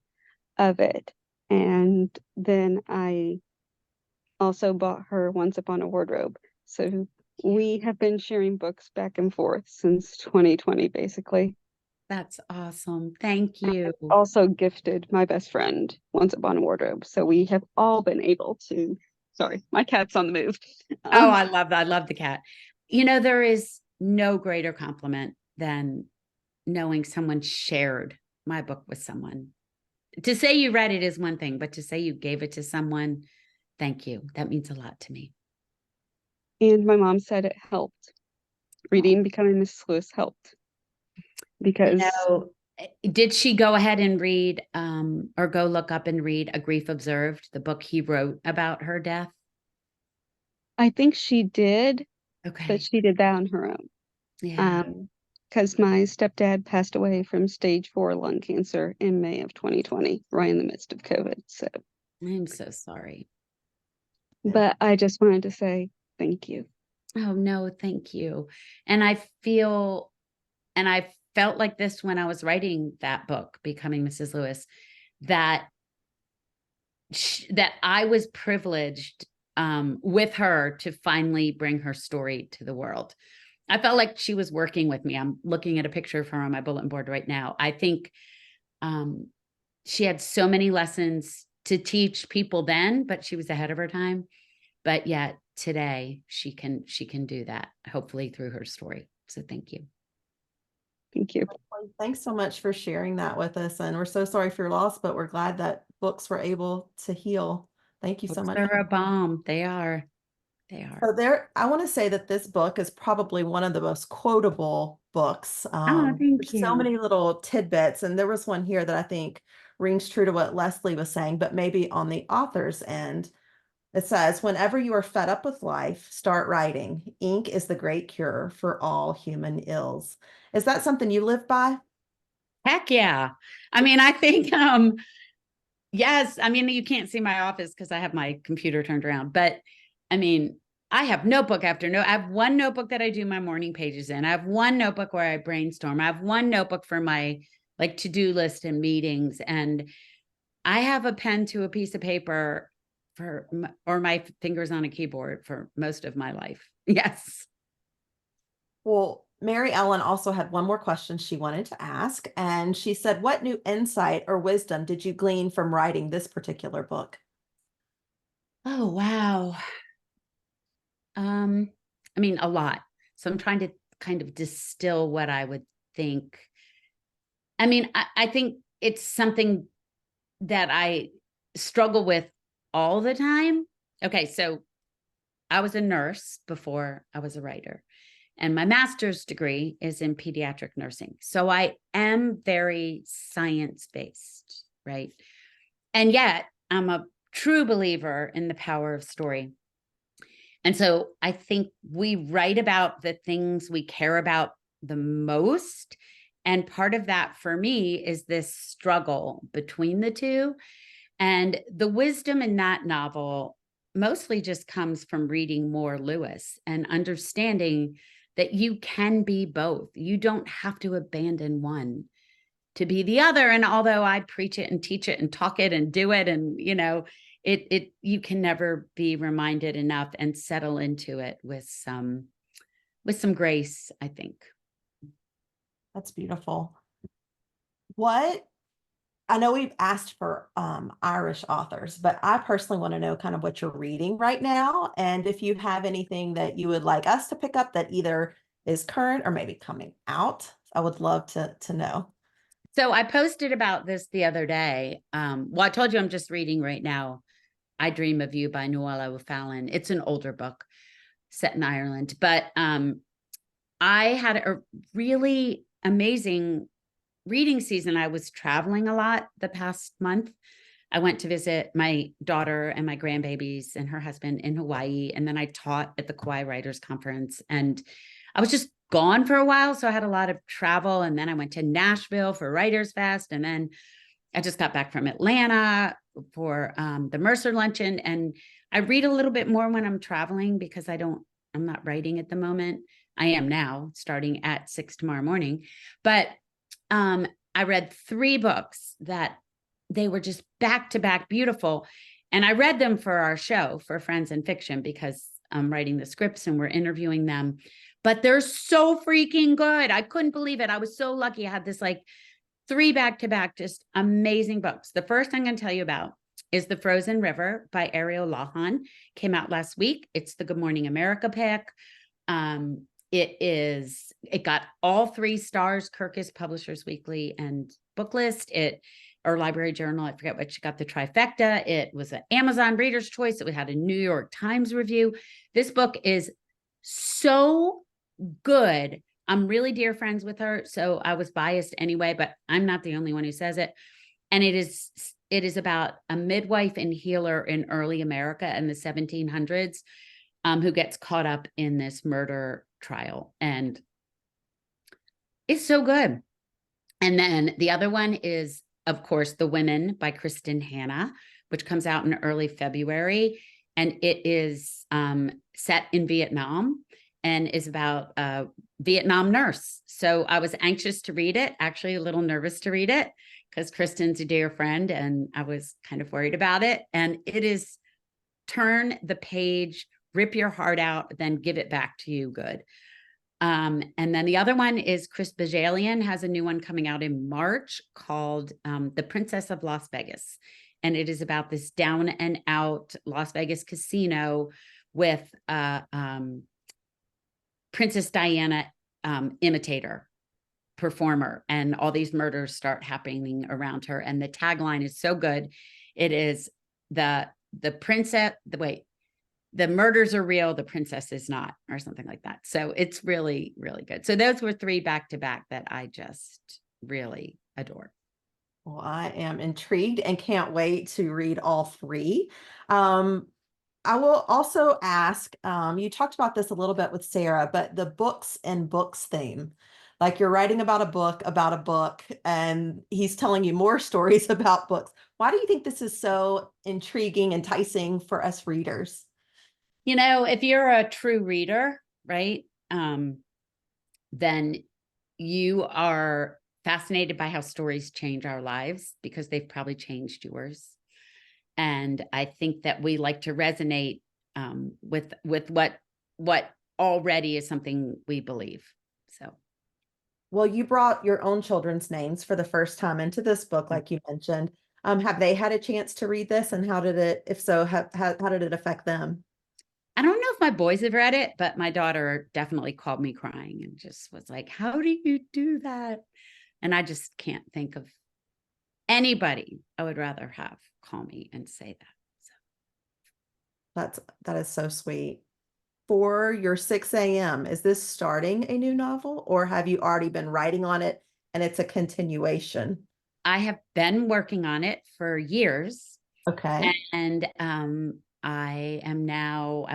of it. And then I also bought her Once Upon a Wardrobe. So we have been sharing books back and forth since 2020, basically. That's awesome. Thank you. Also gifted my best friend Once Upon a Wardrobe. So we have all been able to, sorry, my cat's on the move. Oh, I love that. I love the cat. You know, there is no greater compliment than knowing someone shared my book with someone. To say you read it is one thing, but to say you gave it to someone, thank you. That means a lot to me. And my mom said it helped. Reading Becoming Mrs. Lewis helped. Because did she go ahead and read or go look up and read A Grief Observed, the book he wrote about her death? I think she did, Okay. but she did that on her own. Yeah. Because my stepdad passed away from stage 4 lung cancer in May of 2020, right in the midst of COVID. So I'm so sorry. but I just wanted to say thank you. Oh, no, thank you. And I felt like this when I was writing that book, Becoming Mrs. Lewis, that I was privileged with her to finally bring her story to the world. I felt like she was working with me. I'm looking at a picture of her on my bulletin board right now. I think she had so many lessons to teach people then, but she was ahead of her time. But yet today she can do that, hopefully through her story. So thank you. Thank you. Thanks so much for sharing that with us. And we're so sorry for your loss, but we're glad that books were able to heal. Thank you so much. They're a bomb. They are. So I want to say that this book is probably one of the most quotable books. Thank There's so you. many little tidbits. And there was one here that I think rings true to what Leslie was saying, but maybe on the author's end. It says, whenever you are fed up with life, start writing. Ink is the great cure for all human ills. Is that something you live by? Heck yeah. I mean, I think, yes, I mean, you can't see my office because I have my computer turned around, but I mean, I have notebook after I have one notebook that I do my morning pages in. I have one notebook where I brainstorm. I have one notebook for my to-do list and meetings. And I have a pen to a piece of paper or my fingers on a keyboard for most of my life. Yes. Well, Mary Ellen also had one more question she wanted to ask. And she said, what new insight or wisdom did you glean from writing this particular book? Oh, wow. I mean, a lot. So I'm trying to kind of distill what I would think I mean, I think it's something that I struggle with all the time. Okay, so I was a nurse before I was a writer, and my master's degree is in pediatric nursing. So I am very science-based, right? And yet I'm a true believer in the power of story. And so I think we write about the things we care about the most. And part of that for me is this struggle between the two. And the wisdom in that novel mostly just comes from reading more Lewis and understanding that you can be both. You don't have to abandon one to be the other. And although I preach it and teach it and talk it and do it, and you can never be reminded enough and settle into it with some grace, I think. That's beautiful. I know we've asked for Irish authors, but I personally want to know kind of what you're reading right now, and if you have anything that you would like us to pick up that either is current or maybe coming out. I would love to know. So I posted about this the other day. Well, I told you I'm just reading right now I Dream of You by Noella O'Fallon. It's an older book set in Ireland, but I had a really amazing reading season. I was traveling a lot the past month. I went to visit my daughter and my grandbabies and her husband in Hawaii. And then I taught at the Kauai Writers Conference, and I was just gone for a while. So I had a lot of travel. And then I went to Nashville for Writers Fest. And then I just got back from Atlanta for the Mercer Luncheon. And I read a little bit more when I'm traveling because I'm not writing at the moment. I am now, starting at 6 tomorrow morning. But I read 3 books that they were just back to back beautiful. And I read them for our show, for Friends in Fiction, because I'm writing the scripts and we're interviewing them. But they're so freaking good. I couldn't believe it. I was so lucky. I had this 3 back to back, just amazing books. The first I'm going to tell you about is The Frozen River by Ariel Lahan. Came out last week. It's the Good Morning America pick. It got all 3 stars, Kirkus Publishers Weekly and Booklist, or Library Journal. I forget which got the trifecta. It was an Amazon Reader's Choice. It had a New York Times review. This book is so good. I'm really dear friends with her, so I was biased anyway, but I'm not the only one who says it. And it is about a midwife and healer in early America in the 1700s who gets caught up in this murder trial. And it's so good. And then the other one is, of course, The Women by Kristen Hanna, which comes out in early February. And it is set in Vietnam and is about a Vietnam nurse. So I was anxious to read it, actually a little nervous to read it because Kristen's a dear friend and I was kind of worried about it. And it is turn the page, rip your heart out, then give it back to you good. And then the other one is Chris Bajalian has a new one coming out in March called The Princess of Las Vegas. And it is about this down and out Las Vegas casino with Princess Diana imitator performer, and all these murders start happening around her. And the tagline is so good. It is the murders are real, the princess is not, or something like that. So it's really, really good. So those were 3 back to back that I just really adore. Well, I am intrigued and can't wait to read all 3. I will also ask, you talked about this a little bit with Sarah, but the books and books theme, like you're writing about a book, and he's telling you more stories about books. Why do you think this is so intriguing, enticing for us readers? If you're a true reader, right, then you are fascinated by how stories change our lives because they've probably changed yours. And I think that we like to resonate with what already is something we believe. So, well, you brought your own children's names for the first time into this book, like you mentioned. Have they had a chance to read this, and how did it, if so, how did it affect them? I don't know if my boys have read it, but my daughter definitely called me crying and just was like, "How do you do that?" And I just can't think of anybody I would rather have call me and say that. That is so sweet. For your 6 a.m., is this starting a new novel, or have you already been writing on it and it's a continuation? I have been working on it for years. Okay. And I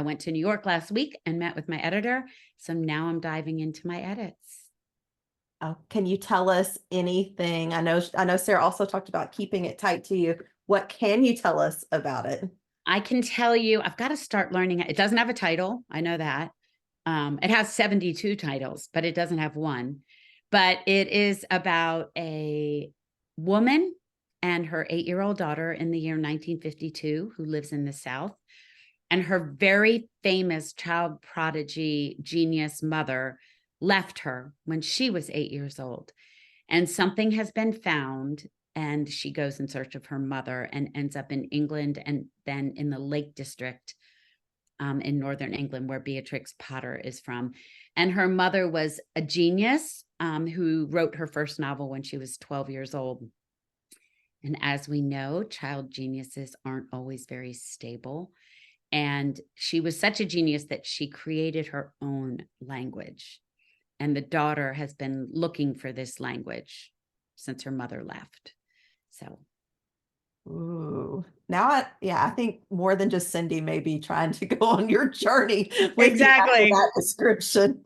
went to New York last week and met with my editor. So now I'm diving into my edits. Oh, can you tell us anything? I know Sarah also talked about keeping it tight to you. What can you tell us about it? I can tell you, I've got to start learning. It doesn't have a title. I know that. It has 72 titles, but it doesn't have one. But it is about a woman and her 8-year-old daughter in the year 1952 who lives in the South. And her very famous child prodigy genius mother left her when she was 8 years old. And something has been found, and she goes in search of her mother and ends up in England and then in the Lake District in northern England, where Beatrix Potter is from. And her mother was a genius who wrote her first novel when she was 12 years old. And as we know, child geniuses aren't always very stable. And she was such a genius that she created her own language. And the daughter has been looking for this language since her mother left. So. Ooh, now I think more than just Cindy may be trying to go on your journey with Exactly. that description.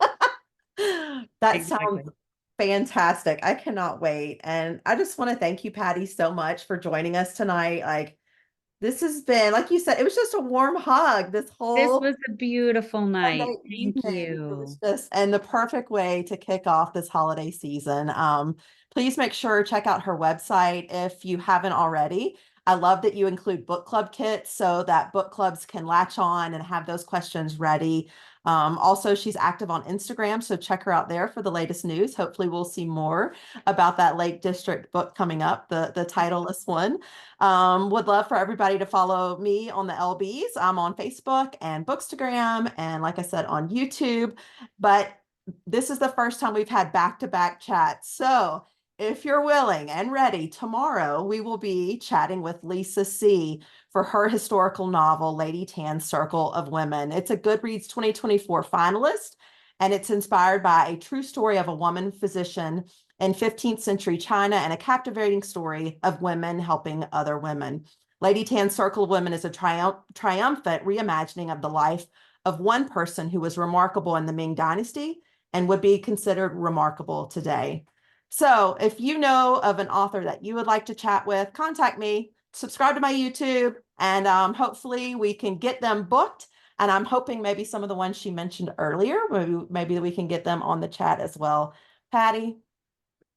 That sounds fantastic. I cannot wait. And I just want to thank you, Patti, so much for joining us tonight. Like, this has been, like you said, it was just a warm hug. This was a beautiful night. Sunday Thank evening. It you. was just, and the perfect way to kick off this holiday season. Please make sure check out her website if you haven't already. I love that you include book club kits so that book clubs can latch on and have those questions ready. Also, she's active on Instagram, so check her out there for the latest news. Hopefully we'll see more about that Lake District book coming up, the titleless one. Would love for everybody to follow me on the LBs. I'm on Facebook and Bookstagram, and like I said, on YouTube. But this is the first time we've had back-to-back chats. So if you're willing and ready, tomorrow we will be chatting with Lisa C. for her historical novel, Lady Tan's Circle of Women. It's a Goodreads 2024 finalist, and it's inspired by a true story of a woman physician in 15th century China and a captivating story of women helping other women. Lady Tan's Circle of Women is a triumphant reimagining of the life of one person who was remarkable in the Ming Dynasty and would be considered remarkable today. So if you know of an author that you would like to chat with, contact me, subscribe to my YouTube, and hopefully we can get them booked. And I'm hoping maybe some of the ones she mentioned earlier, maybe we can get them on the chat as well. Patti,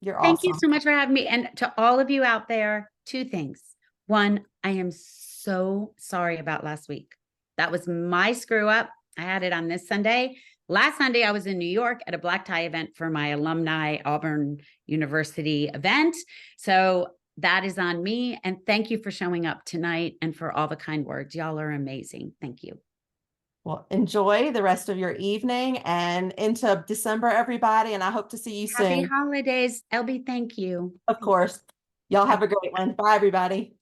you're awesome. Thank you so much for having me. And to all of you out there, 2 things. 1, I am so sorry about last week. That was my screw up. I had it on this Sunday. Last Sunday, I was in New York at a black tie event for my alumni Auburn University event. So that is on me. And thank you for showing up tonight and for all the kind words. Y'all are amazing. Thank you. Well, enjoy the rest of your evening and into December, everybody. And I hope to see you soon. Happy holidays. LB, thank you. Of course. Y'all have a great one. Bye, everybody.